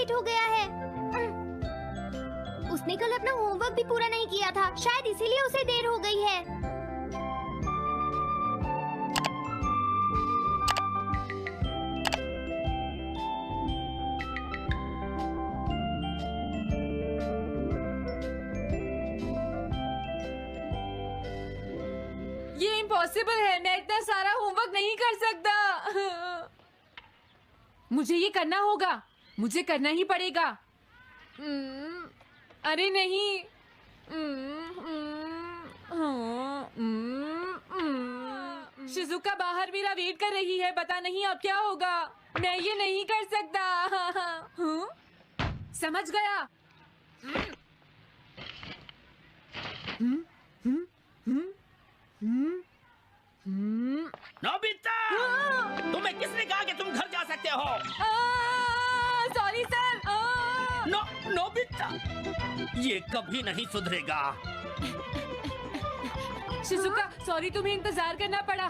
Late हो गया है। उसने कल अपना होमवर्क भी पूरा नहीं किया था, शायद इसीलिए उसे देर हो गई है। ये इम्पॉसिबल है, मैं इतना सारा होमवर्क नहीं कर सकता। मुझे ये करना होगा, मुझे करना ही पड़ेगा। अरे नहीं। शिजुका बाहर मेरा वेट कर रही है, पता नहीं अब क्या होगा। मैं ये नहीं कर सकता। समझ गया। नोबिता, तुम्हें किसने कहा कि तुम घर जा सकते हो? Sorry sir. नोबिता, ये कभी नहीं सुधरेगा। शिजुका सॉरी, तुम्हें इंतजार करना पड़ा।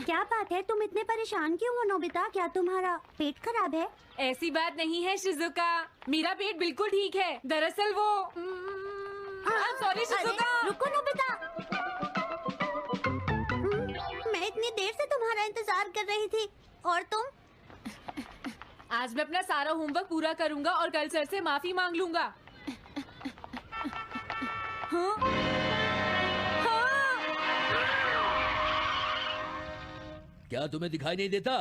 क्या बात है, तुम इतने परेशान क्यों हो नोबिता? क्या तुम्हारा पेट खराब है? ऐसी बात नहीं है शिजुका, मेरा पेट बिल्कुल ठीक है। दरअसल वो सॉरी शिजुका। रुको नोबिता, मैं इतनी देर से तुम्हारा इंतजार कर रही थी और तुम? आज मैं अपना सारा होमवर्क पूरा करूंगा और कल सर से माफी मांग लूंगा। हाँ? हाँ? क्या तुम्हें दिखाई नहीं देता?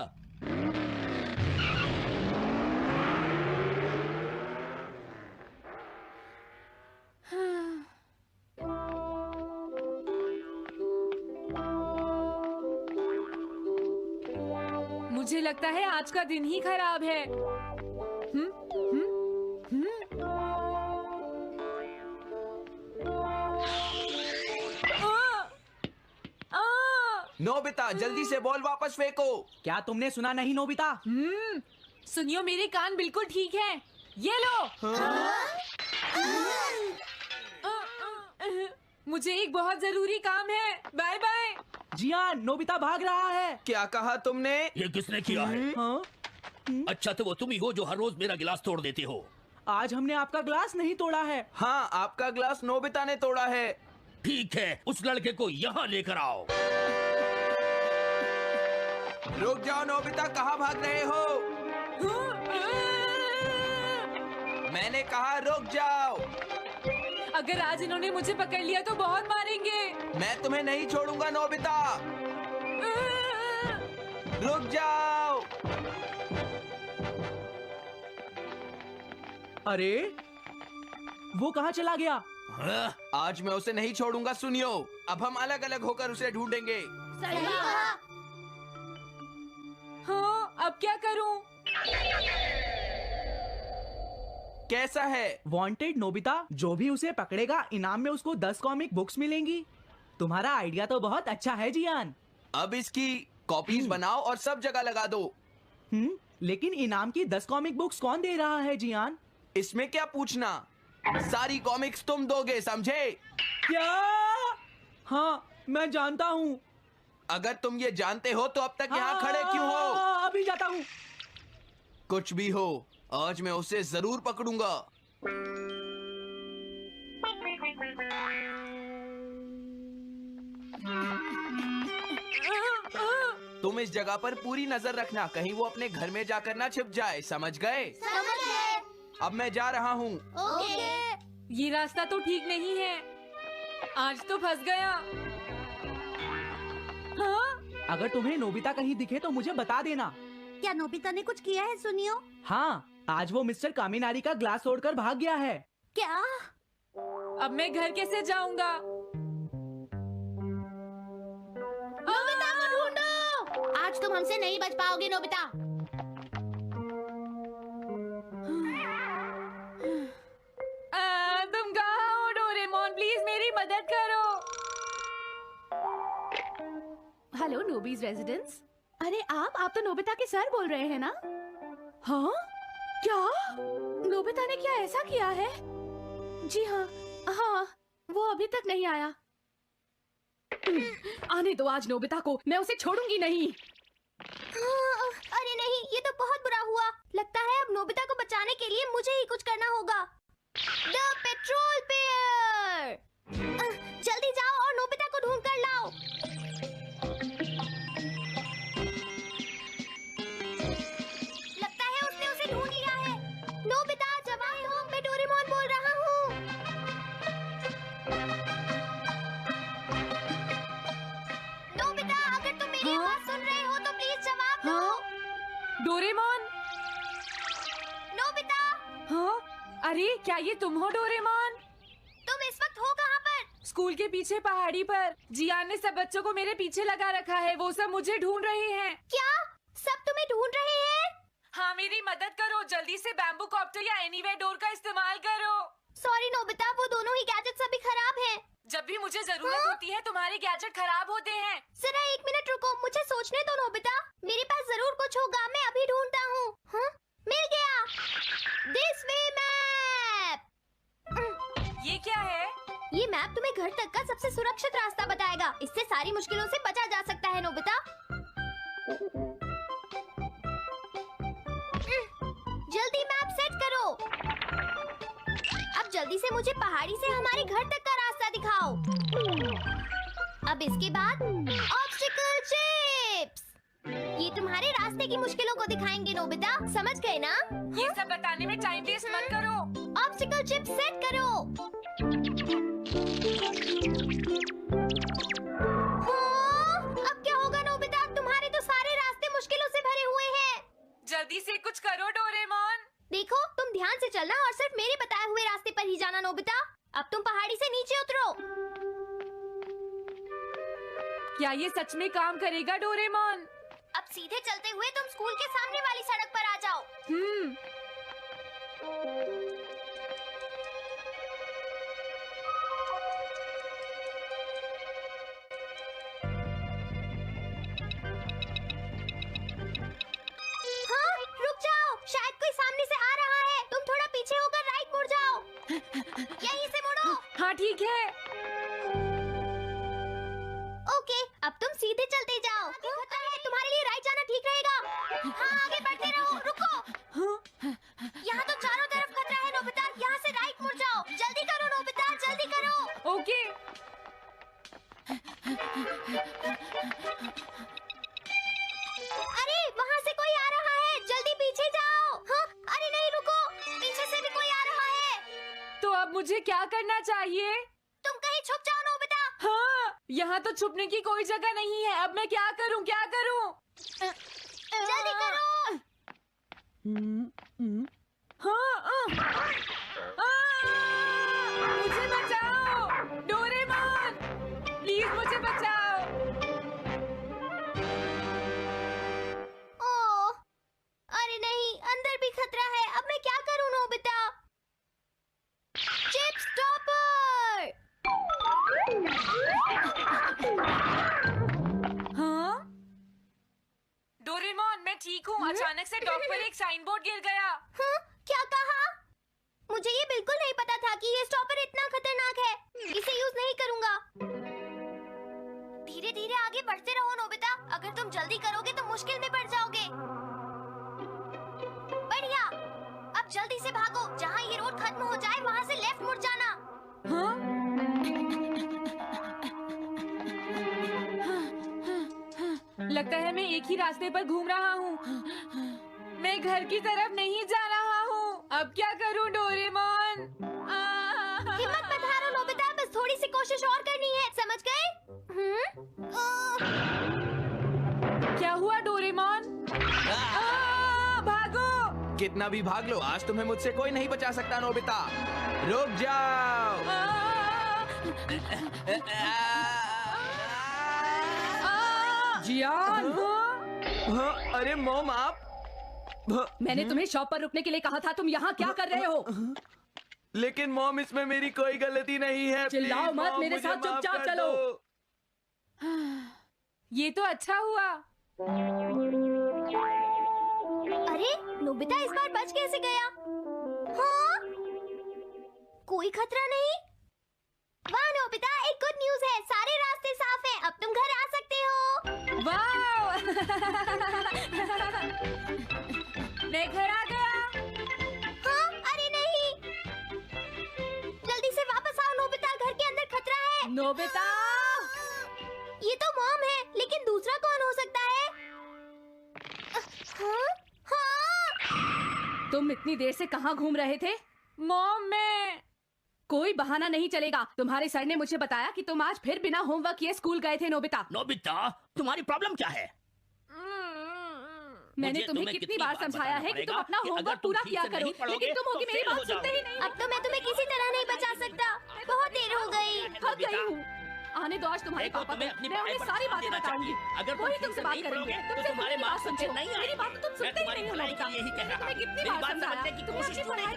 मुझे लगता है आज का दिन ही खराब है। नोबिता जल्दी से बॉल वापस फेंको। क्या तुमने सुना नहीं नोबिता? सुनियो, मेरे कान बिल्कुल ठीक हैं। ये लो। मुझे एक बहुत जरूरी काम है। Bye bye. जियान, नोबिता भाग रहा है। क्या कहा तुमने? ये किसने किया है? हाँ? अच्छा तो वो तुम ही हो जो हर रोज मेरा गिलास तोड़ देते हो। आज हमने आपका ग्लास नहीं तोड़ा है। हाँ, आपका ग्लास नोबिता ने तोड़ा है। ठीक है, उस लड़के को यहाँ लेकर आओ। रुक जाओ नोबिता, कहाँ भाग रहे हो? मैंने कहा रुक जाओ। अगर आज इन्होंने मुझे पकड़ लिया तो बहुत मारेंगे। मैं तुम्हें नहीं छोड़ूंगा नोबिता। रुक जाओ। अरे वो कहाँ चला गया? आज मैं उसे नहीं छोड़ूंगा। सुनियो, अब हम अलग अलग होकर उसे ढूंढेंगे। सही कहा। हाँ, अब क्या करूं? कैसा है? वांटेड नोबिता, जो भी उसे पकड़ेगा इनाम में उसको 10 कॉमिक बुक्स मिलेंगी। तुम्हारा आइडिया तो बहुत अच्छा है जियान। अब इसकी कॉपीज बनाओ और सब जगह लगा दो। लेकिन इनाम की 10 कॉमिक बुक्स कौन दे रहा है जियान? इसमें क्या पूछना, सारी कॉमिक्स तुम दोगे, समझे? क्या? हाँ, मैं जानता हूँ। अगर तुम ये जानते हो तो अब तक यहाँ खड़े क्यों हो? अभी जाता हूँ। कुछ भी हो, आज मैं उसे जरूर पकड़ूंगा। तुम इस जगह पर पूरी नजर रखना, कहीं वो अपने घर में जाकर ना छिप जाए, समझ गए? समझ गए। अब मैं जा रहा हूँ। ओके। ये रास्ता तो ठीक नहीं है, आज तो फंस गया। हाँ? अगर तुम्हें नोबिता कहीं दिखे तो मुझे बता देना। क्या नोबिता ने कुछ किया है सुनियो? हाँ, आज वो मिस्टर कामिनारी का ग्लास तोड़कर भाग गया है। क्या? अब मैं घर कैसे जाऊंगा? नोबिता को ढूंढो। आज तुम हमसे नहीं बच पाओगे नोबिता। तुम कहाँ हो डोरेमोन? प्लीज मेरी मदद करो। हेलो नोबीज रेजिडेंस। अरे आप तो नोबिता के सर बोल रहे हैं ना? हाँ? क्या? नोबिता ने क्या ऐसा किया है? जी हाँ, हाँ, वो अभी तक नहीं आया। आने दो आज नोबिता को, मैं उसे छोड़ूंगी नहीं। अरे नहीं, ये तो बहुत बुरा हुआ। बचाने के लिए मुझे ही कुछ करना होगा। द पेट्रोल पेयर, जल्दी जाओ और नोबिता को ढूंढ कर लाओ। लगता है उसने उसे ढूंढ लिया है। नोबिता जब आए हो, मैं डोरेमोन बोल रहा हूँ। नोबिता, अगर तुम मेरी आवाज सुन रहे हो तो प्लीज जवाब दो। डोरेमोन। नोबिता, हाँ? अरे क्या ये तुम हो डोरेमोन? तुम इस वक्त हो कहाँ पर? स्कूल के पीछे पहाड़ी पर जियान ने सब बच्चों को मेरे पीछे लगा रखा है। वो सब मुझे ढूंढ रहे हैं। क्या सब तुम्हें ढूंढ रहे हैं? हाँ, मेरी मदद करो। जल्दी से बैम्बू कॉप्टर या एनीवेयर डोर का इस्तेमाल करो। सॉरी नोबिता, वो दोनों ही गैजेट्स अभी खराब हैं। जब भी मुझे जरूरत होती है तुम्हारे गैजेट खराब होते हैं। जरा 1 मिनट रुको, मुझे सोचने दो नोबिता। मेरे पास जरूर कुछ होगा, मैं अभी ढूंढता हूँ। हाँ? मिल गया। This way map. ये क्या है? ये मैप तुम्हें घर तक का सबसे सुरक्षित रास्ता बताएगा। इससे सारी मुश्किलों से बचा जा सकता है नोबिता। जल्दी मैप सेट करो। अब जल्दी से मुझे पहाड़ी से हमारे घर तक का रास्ता दिखाओ। अब इसके बाद ऑब्स्टिकल चिप्स। ये तुम्हारे रास्ते की मुश्किलों को दिखाएंगे नोबिता, समझ गए ना? ये सब बताने में टाइम वेस्ट मत करो। ऑब्स्टिकल चिप्स सेट करो। हाँ, अब क्या होगा नोबिता? तुम्हारे तो सारे रास्ते मुश्किलों से भरे हुए हैं। जल्दी से कुछ करो डोरेमोन। देखो, तुम ध्यान से चलना और सिर्फ मेरे बताए हुए रास्ते पर ही जाना नोबिता। अब तुम पहाड़ी से नीचे उतरो। क्या ये सच में काम करेगा डोरेमोन? अब सीधे चलते हुए तुम स्कूल के सामने वाली सड़क पर आ जाओ। हाँ, रुक जाओ, शायद कोई सामने से आ रहा है। तुम थोड़ा पीछे होकर राइट मुड़ जाओ। यहीं से मुड़ो। हाँ ठीक है। ओके, अब तुम सीधे चलते जाओ। तुम्हारे लिए राइट जाना ठीक रहेगा। हाँ, आगे बढ़ते रहो। रुको, यहाँ तो चारों तरफ खतरा है नोबिता। यहाँ से राइट मुड़ जाओ। जल्दी करो नोबिता, जल्दी करो। ओके। अरे वहाँ से कोई आ रहा है, जल्दी पीछे जाओ। हाँ, अरे नहीं रुको, पीछे से भी कोई आ रहा है। तो अब मुझे क्या करना चाहिए? तुम कहीं छुप जाओ नोबिता। हाँ, यहाँ तो छुपने की कोई जगह नहीं है। अब मैं क्या करूँ, क्या करूँ? जल्दी करो। मुझे बचाओ डोरेमोन, प्लीज मुझे बचाओ। ओह, अरे नहीं, अंदर भी खतरा है। अब मैं क्या करूँ नोबिता? Chip stopper. हाँ? डोरेमोन, मैं ठीक हूँ। अचानक से डॉक पर एक साइन बोर्ड गिर गया। हाँ, क्या कहा? मुझे ये बिल्कुल नहीं पता था कि ये स्टॉपर इतना खतरनाक है। इसे यूज नहीं करूँगा। धीरे धीरे आगे बढ़ते रहो नोबिता। अगर तुम जल्दी करोगे तो मुश्किल में पड़ जाओगे। बढ़िया, अब जल्दी से भागो। जहाँ ये रोड खत्म हो जाए वहाँ से लेफ्ट मुड़ जाना। हाँ? लगता है मैं एक ही रास्ते पर घूम रहा हूँ। मैं घर की तरफ नहीं जा रहा हूँ। अब क्या करूँ डोरेमोन? हिम्मत मत हारो नोबिता, बस थोड़ी सी कोशिश और करनी है, समझ गए? क्या हुआ डोरेमोन? भागो! कितना भी भाग लो, आज तुम्हें मुझसे कोई नहीं बचा सकता नोबिता। रुक जाओ। जियान, हाँ, अरे मॉम आप। मैंने तुम्हें शॉप पर रुकने के लिए कहा था। तुम यहाँ क्या कर रहे हो? लेकिन मॉम, इसमें मेरी कोई गलती नहीं है। चिल्लाओ प्लीज, मत, मॉम, मेरे मुझे साथ माफ चुपचाप कर चलो। दो। ये तो अच्छा हुआ। अरे नोबिता इस बार बच कैसे गया? हाँ? कोई खतरा नहीं। वाह नोबिता, एक गुड न्यूज़ है, सारे रास्ते साफ हैं। अब तुम घर आ सकते हो। वाओ! मैं घर आ गया। नोबिता, ये तो मॉम है, लेकिन दूसरा कौन हो सकता है? हाँ? हाँ? तुम इतनी देर से कहाँ घूम रहे थे? मॉम मैं कोई बहाना नहीं चलेगा। तुम्हारे सर ने मुझे बताया कि तुम आज फिर बिना होमवर्क किए स्कूल गए थे नोबिता। नोबिता, तुम्हारी प्रॉब्लम क्या है? मैंने मुझे तुम्हें कितनी बार समझाया है कि तुम अपना कि होमवर्क अगर तुम पूरा ठीक किया से करो, नहीं पढ़ोगे, लेकिन तुम होगी तो मेरी फेल हो बात सुनते ही नहीं। अब तो मैं तुम्हें किसी तरह नहीं बचा सकता। बहुत देर हो गई। थक गई हूँ। आने दो आज तुम्हारे देखो, पापा को। तुम्हें अपनी मैं उन्हें पढ़ाई पर सारी ध्यान बातें देना बताऊंगी। चाहिए। अगर तुम वही ठीक तुमसे से बात नहीं करेंगे। पढ़ोगे, तुमसे तो तुम्हारे मेरी बात मार्क्स सुनते अच्छे हो। नहीं मेरी आएंगे। बात तो तुम मैं सुनते ही तुम्हारी नहीं हो भलाई के नोबिता। लिए ही कह मैंने रहा तुम्हें हूँ। कितनी मेरी बार बात समझाया समझने की तुम्हें कोशिश अपनी करो। पढ़ाई